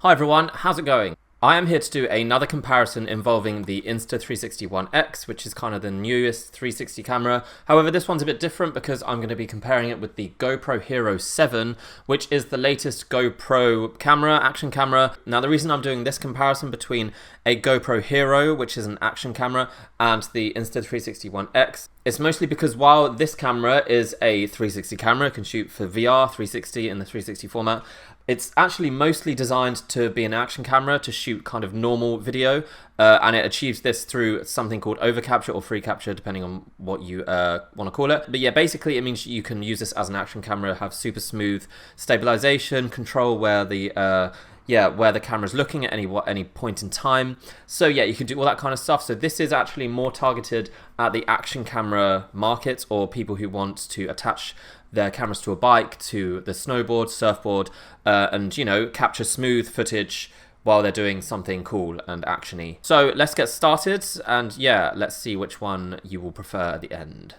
Hi everyone, how's it going? I am here to do another comparison involving the Insta360 One X, which is kind of the newest 360 camera. However, this one's a bit different because I'm going to be comparing it with the GoPro Hero 7, which is the latest GoPro camera, action camera. Now, the reason I'm doing this comparison between a GoPro Hero, which is an action camera, and the Insta360 One X, it's mostly because while this camera is a 360 camera, it can shoot for VR 360 in the 360 format, it's actually mostly designed to be an action camera to shoot kind of normal video, and it achieves this through something called overcapture or free capture, depending on what you want to call it. But yeah, basically it means you can use this as an action camera, have super smooth stabilization, control where the camera's looking at any point in time. So yeah, you can do all that kind of stuff. So this is actually more targeted at the action camera market, or people who want to attach their cameras to a bike, to the snowboard, surfboard, and capture smooth footage while they're doing something cool and actiony. So let's get started, and yeah, let's see which one you will prefer at the end.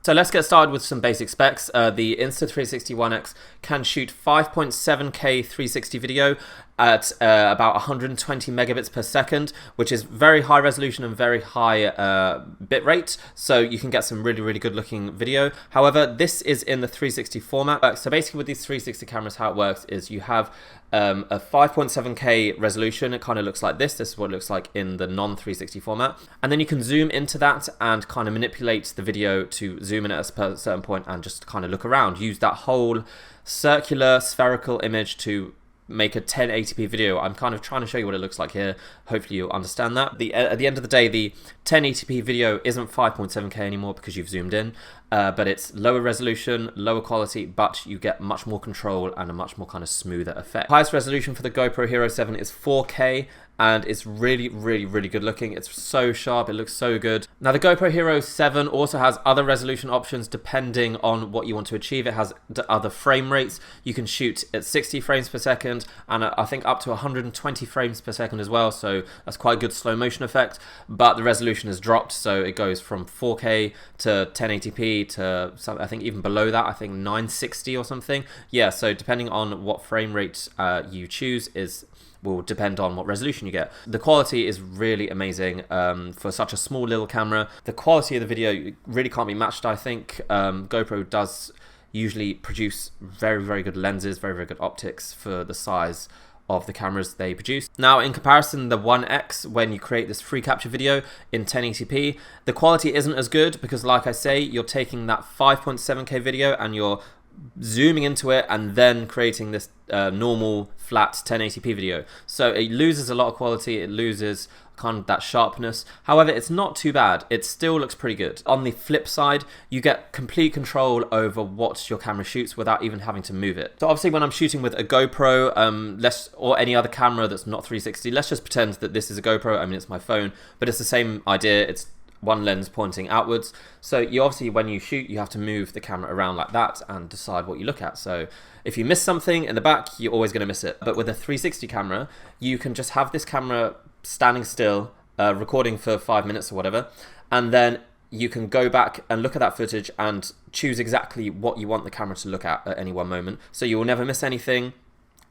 So let's get started with some basic specs. The Insta360 One X can shoot 5.7K 360 video at about 120 megabits per second, which is very high resolution and very high bit rate, so you can get some really good looking video. However, this is in the 360 format. So basically with these 360 cameras, how it works is you have a 5.7K resolution. It kind of looks like this. This is what it looks like in the non-360 format. And then you can zoom into that and kind of manipulate the video to zoom in at a certain point and just kind of look around. Use that whole circular spherical image to make a 1080p video. I'm kind of trying to show you what it looks like here. Hopefully you'll understand that. At the end of the day, the 1080p video isn't 5.7K anymore because you've zoomed in, but it's lower resolution, lower quality, but you get much more control and a much more kind of smoother effect. Highest resolution for the GoPro Hero 7 is 4K, and it's really good looking. It's so sharp, it looks so good. Now the GoPro Hero 7 also has other resolution options depending on what you want to achieve. It has other frame rates. You can shoot at 60 frames per second and I think up to 120 frames per second as well, so that's quite a good slow motion effect. But the resolution has dropped, so it goes from 4K to 1080p to I think even below that, I think 960 or something. Yeah, so depending on what frame rate you choose will depend on what resolution you get. The quality is really amazing for such a small little camera. The quality of the video really can't be matched, I think. GoPro does usually produce very good lenses, very good optics for the size of the cameras they produce. Now in comparison, the One X, when you create this free capture video in 1080p, the quality isn't as good because, like I say, you're taking that 5.7K video and you're zooming into it and then creating this normal flat 1080p video. So it loses a lot of quality, it loses kind of that sharpness. However, it's not too bad. It still looks pretty good. On the flip side, you get complete control over what your camera shoots without even having to move it. So obviously when I'm shooting with a GoPro or any other camera that's not 360, let's just pretend that this is a GoPro. I mean, it's my phone, but it's the same idea. It's one lens pointing outwards. So you obviously, when you shoot, you have to move the camera around like that and decide what you look at. So if you miss something in the back, you're always going to miss it. But with a 360 camera, you can just have this camera standing still, recording for 5 minutes or whatever, and then you can go back and look at that footage and choose exactly what you want the camera to look at any one moment. So you will never miss anything.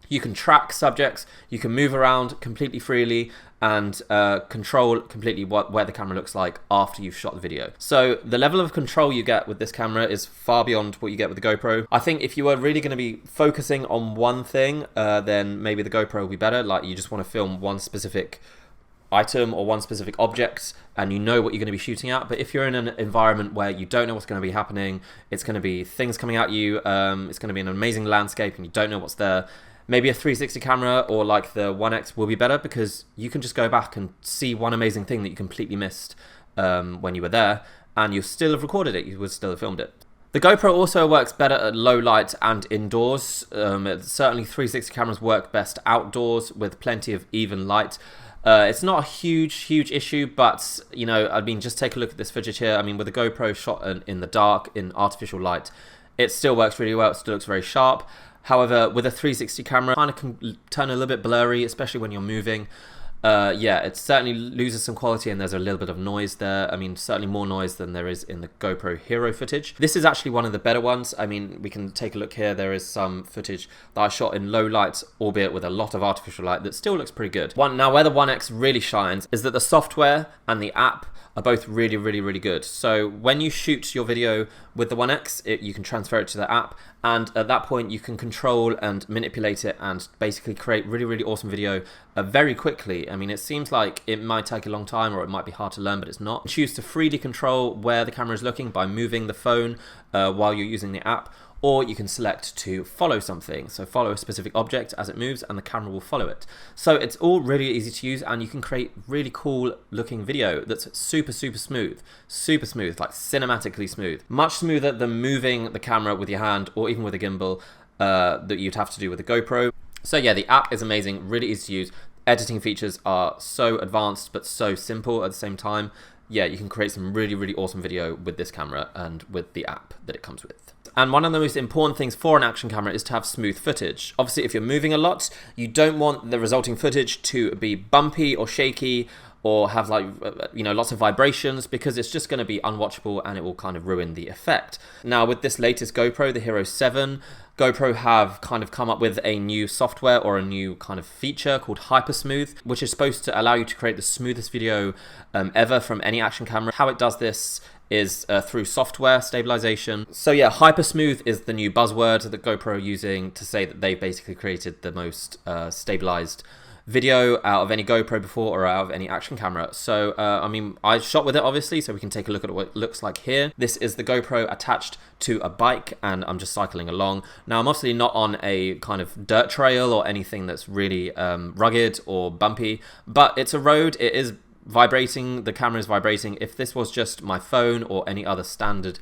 You can track subjects, you can move around completely freely and control completely where the camera looks like after you've shot the video. So the level of control you get with this camera is far beyond what you get with the GoPro. I think if you are really going to be focusing on one thing, then maybe the GoPro will be better. Like you just want to film one specific item or one specific object and you know what you're going to be shooting at. But if you're in an environment where you don't know what's going to be happening, it's going to be things coming at you, it's going to be an amazing landscape and you don't know what's there, maybe a 360 camera or like the One X will be better because you can just go back and see one amazing thing that you completely missed when you were there, and you still have recorded it, you would still have filmed it. The GoPro also works better at low light and indoors. Certainly 360 cameras work best outdoors with plenty of even light. It's not a huge issue, but I mean, just take a look at this footage here. I mean, with the GoPro shot in the dark in artificial light, it still works really well. It still looks very sharp. However, with a 360 camera, it kind of can turn a little bit blurry, especially when you're moving. Yeah, it certainly loses some quality and there's a little bit of noise there. I mean, certainly more noise than there is in the GoPro Hero footage. This is actually one of the better ones. I mean, we can take a look here. There is some footage that I shot in low light, albeit with a lot of artificial light, that still looks pretty good. Now, where the One X really shines is that the software and the app are both really, really, really good. So when you shoot your video with the One X, you can transfer it to the app, and at that point you can control and manipulate it and basically create really, really awesome video very quickly. I mean, it seems like it might take a long time or it might be hard to learn, but it's not. Choose to freely control where the camera is looking by moving the phone while you're using the app, or you can select to follow something. So follow a specific object as it moves and the camera will follow it. So it's all really easy to use and you can create really cool looking video that's super, super smooth, like cinematically smooth. Much smoother than moving the camera with your hand or even with a gimbal that you'd have to do with a GoPro. So yeah, the app is amazing, really easy to use. Editing features are so advanced but so simple at the same time. Yeah, you can create some really, really awesome video with this camera and with the app that it comes with. And one of the most important things for an action camera is to have smooth footage. Obviously, if you're moving a lot, you don't want the resulting footage to be bumpy or shaky or have lots of vibrations, because it's just going to be unwatchable and it will kind of ruin the effect. Now with this latest GoPro, the Hero 7, GoPro have kind of come up with a new software or a new kind of feature called Hypersmooth, which is supposed to allow you to create the smoothest video ever from any action camera. How it does this is through software stabilization. So yeah, Hypersmooth is the new buzzword that GoPro are using to say that they basically created the most stabilized video out of any GoPro before or out of any action camera. So I mean, I shot with it obviously, so we can take a look at what it looks like here. This is the GoPro attached to a bike and I'm just cycling along. Now I'm obviously not on a kind of dirt trail or anything that's really rugged or bumpy, but it's a road, it is vibrating, the camera is vibrating. If this was just my phone or any other standard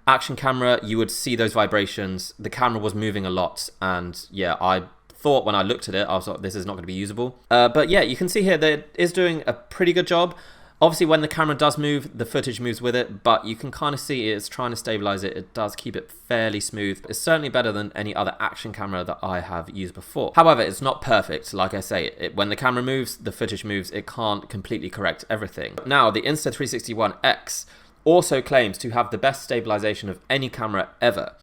action camera, you would see those vibrations. The camera was moving a lot, and yeah, I thought when I looked at it, I was like, this is not going to be usable. But yeah, you can see here that it is doing a pretty good job. Obviously, when the camera does move, the footage moves with it, but you can kind of see it's trying to stabilize it. It does keep it fairly smooth. It's certainly better than any other action camera that I have used before. However, it's not perfect. Like I say, when the camera moves, the footage moves. It can't completely correct everything. Now, the Insta360 One X also claims to have the best stabilization of any camera ever,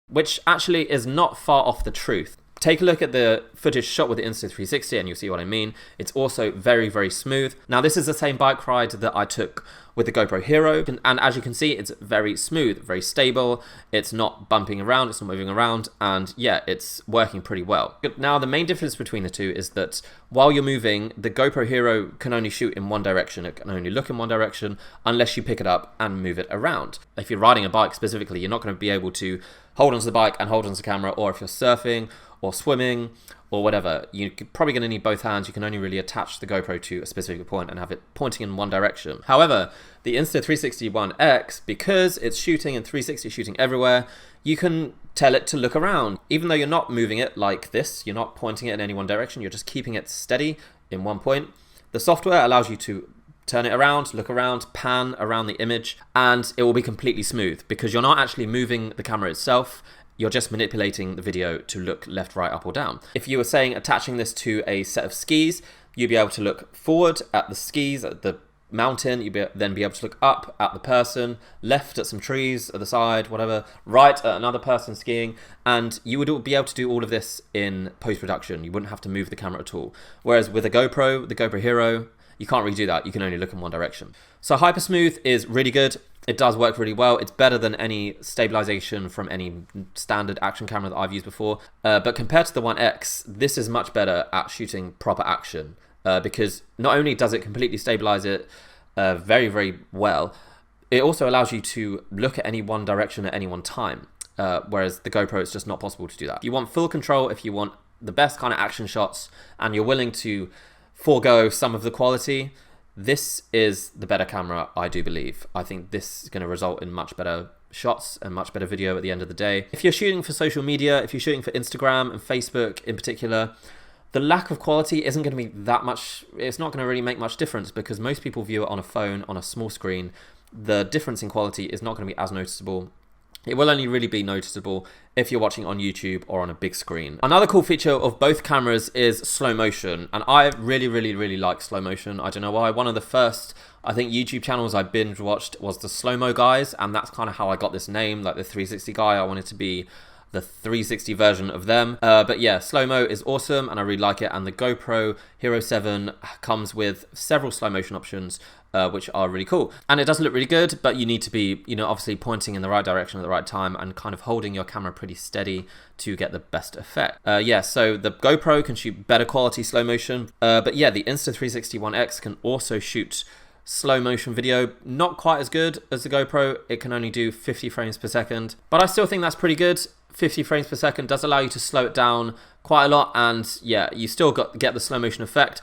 which actually is not far off the truth. Take a look at the footage shot with the Insta360 and you'll see what I mean. It's also very, very smooth. Now this is the same bike ride that I took with the GoPro Hero, and as you can see, it's very smooth, very stable. It's not bumping around, it's not moving around, and yeah, it's working pretty well. Now the main difference between the two is that while you're moving, the GoPro Hero can only shoot in one direction. It can only look in one direction unless you pick it up and move it around. If you're riding a bike specifically, you're not going to be able to hold onto the bike and hold onto the camera, or if you're surfing or swimming or whatever, you're probably going to need both hands. You can only really attach the GoPro to a specific point and have it pointing in one direction. However, the Insta360 One X, because it's shooting in 360, shooting everywhere, you can tell it to look around. Even though you're not moving it like this, you're not pointing it in any one direction, you're just keeping it steady in one point. The software allows you to turn it around, look around, pan around the image, and it will be completely smooth because you're not actually moving the camera itself. You're just manipulating the video to look left, right, up, or down. If you were saying attaching this to a set of skis, you'd be able to look forward at the skis, at the mountain, you'd then be able to look up at the person, left at some trees at the side, whatever, right at another person skiing, and you would be able to do all of this in post-production. You wouldn't have to move the camera at all. Whereas with a GoPro, the GoPro Hero, you can't really do that. You can only look in one direction. So Hypersmooth is really good. It does work really well. It's better than any stabilization from any standard action camera that I've used before. But compared to the One X, this is much better at shooting proper action because not only does it completely stabilize it very, very well, it also allows you to look at any one direction at any one time. Whereas the GoPro, it's just not possible to do that. If you want full control, if you want the best kind of action shots, and you're willing to forego some of the quality, this is the better camera, I do believe. I think this is going to result in much better shots and much better video at the end of the day. If you're shooting for social media, if you're shooting for Instagram and Facebook in particular, the lack of quality isn't going to be that much, it's not going to really make much difference because most people view it on a phone, on a small screen. The difference in quality is not going to be as noticeable. It will only really be noticeable if you're watching on YouTube or on a big screen. Another cool feature of both cameras is slow motion, and I really like slow motion. I don't know why. One of the first, I think, YouTube channels I binge watched was the slow-mo guys, and that's kind of how I got this name, like the 360 guy. I wanted to be the 360 version of them. But yeah, slow-mo is awesome and I really like it, and the GoPro Hero 7 comes with several slow motion options, which are really cool. And it does look really good, but you need to be, obviously pointing in the right direction at the right time and kind of holding your camera pretty steady to get the best effect. Yeah, so the GoPro can shoot better quality slow motion, but yeah, the Insta360 One X can also shoot slow motion video. Not quite as good as the GoPro. It can only do 50 frames per second, but I still think that's pretty good. 50 frames per second does allow you to slow it down quite a lot, and yeah, you still get the slow motion effect.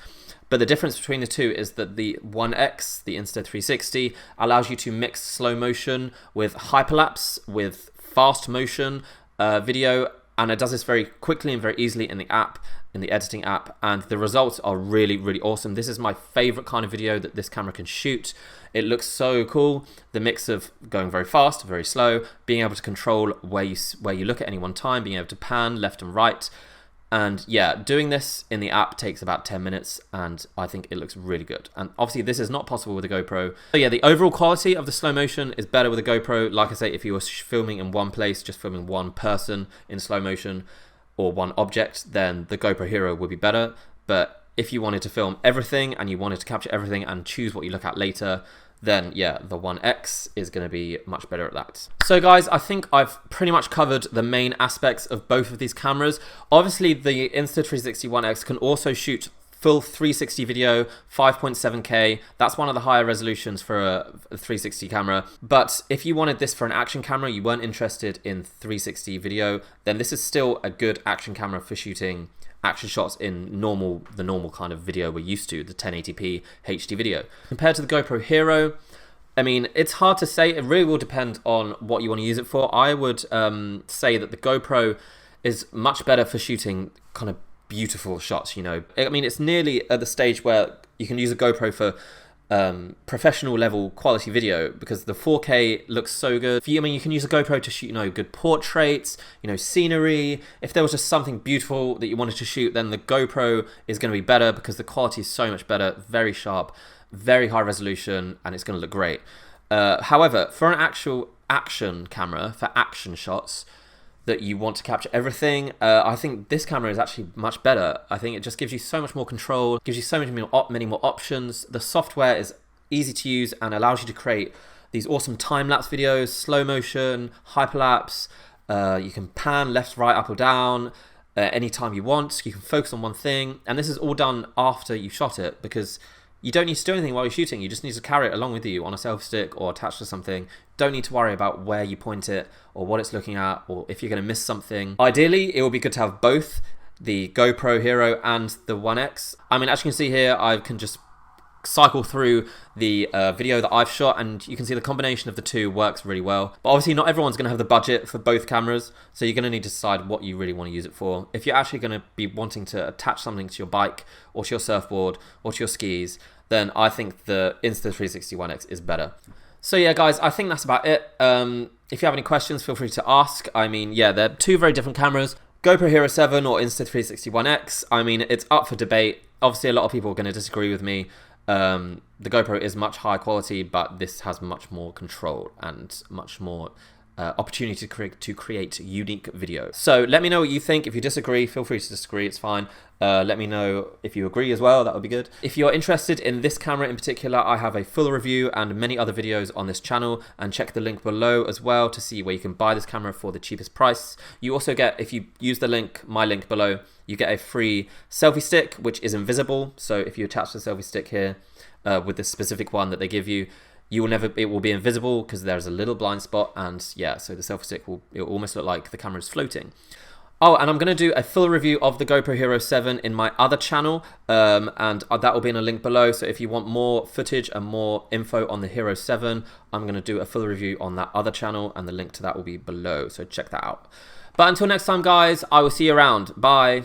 But the difference between the two is that the One X, the Insta360, allows you to mix slow motion with hyperlapse, with fast motion video, and it does this very quickly and very easily in the app, in the editing app, and the results are really awesome. This is my favorite kind of video that this camera can shoot. It looks so cool. The mix of going very fast, very slow, being able to control where you look at any one time, being able to pan left and right. And yeah, doing this in the app takes about 10 minutes, and I think it looks really good. And obviously this is not possible with a GoPro. So yeah, the overall quality of the slow motion is better with a GoPro. Like I say, if you were filming in one place, just filming one person in slow motion or one object, then the GoPro Hero would be better. But if you wanted to film everything and you wanted to capture everything and choose what you look at later, then yeah, the One X is going to be much better at that. So guys, I think I've pretty much covered the main aspects of both of these cameras. Obviously, the Insta360 One X can also shoot full 360 video, 5.7K. That's one of the higher resolutions for a 360 camera. But if you wanted this for an action camera, you weren't interested in 360 video, then this is still a good action camera for shooting action shots in the normal kind of video we're used to, the 1080p HD video. Compared to the GoPro Hero, I mean, it's hard to say. It really will depend on what you want to use it for. I would say that the GoPro is much better for shooting kind of beautiful shots, I mean, it's nearly at the stage where you can use a GoPro for professional level quality video, because the 4K looks so good. I mean, you can use a GoPro to shoot, good portraits, scenery. If there was just something beautiful that you wanted to shoot, then the GoPro is going to be better because the quality is so much better, very sharp, very high resolution, and it's going to look great. However, for an actual action camera, for action shots that you want to capture everything, I think this camera is actually much better. I think it just gives you so much more control, gives you so many more options. The software is easy to use and allows you to create these awesome time-lapse videos, slow motion, hyperlapse. You can pan left, right, up or down anytime you want. You can focus on one thing, and this is all done after you shot it, because you don't need to do anything while you're shooting. You just need to carry it along with you on a selfie stick or attached to something. Don't need to worry about where you point it or what it's looking at or if you're going to miss something. Ideally, it would be good to have both the GoPro Hero and the One X. I mean, as you can see here, I can just cycle through the video that I've shot, and you can see the combination of the two works really well. But obviously not everyone's going to have the budget for both cameras, so you're going to need to decide what you really want to use it for. If you're actually going to be wanting to attach something to your bike or to your surfboard or to your skis, then I think the Insta360 One X is better. So yeah, guys, I think that's about it. If you have any questions, feel free to ask. I mean, yeah, they're two very different cameras. GoPro Hero 7 or Insta360 One X, I mean, it's up for debate. Obviously, a lot of people are going to disagree with me. The GoPro is much higher quality, but this has much more control and much more opportunity to create unique video. So let me know what you think. If you disagree, feel free to disagree, it's fine. Let me know if you agree as well, that would be good. If you're interested in this camera in particular, I have a full review and many other videos on this channel, and check the link below as well to see where you can buy this camera for the cheapest price. You also get, if you use the link, my link below, you get a free selfie stick, which is invisible. So if you attach the selfie stick here with this specific one that they give you, it will be invisible because there's a little blind spot, and yeah, so the selfie stick will almost look like the camera is floating. Oh, and I'm going to do a full review of the GoPro Hero 7 in my other channel, and that will be in a link below. So if you want more footage and more info on the Hero 7, I'm going to do a full review on that other channel, and the link to that will be below, so check that out. But until next time, guys, I will see you around. Bye.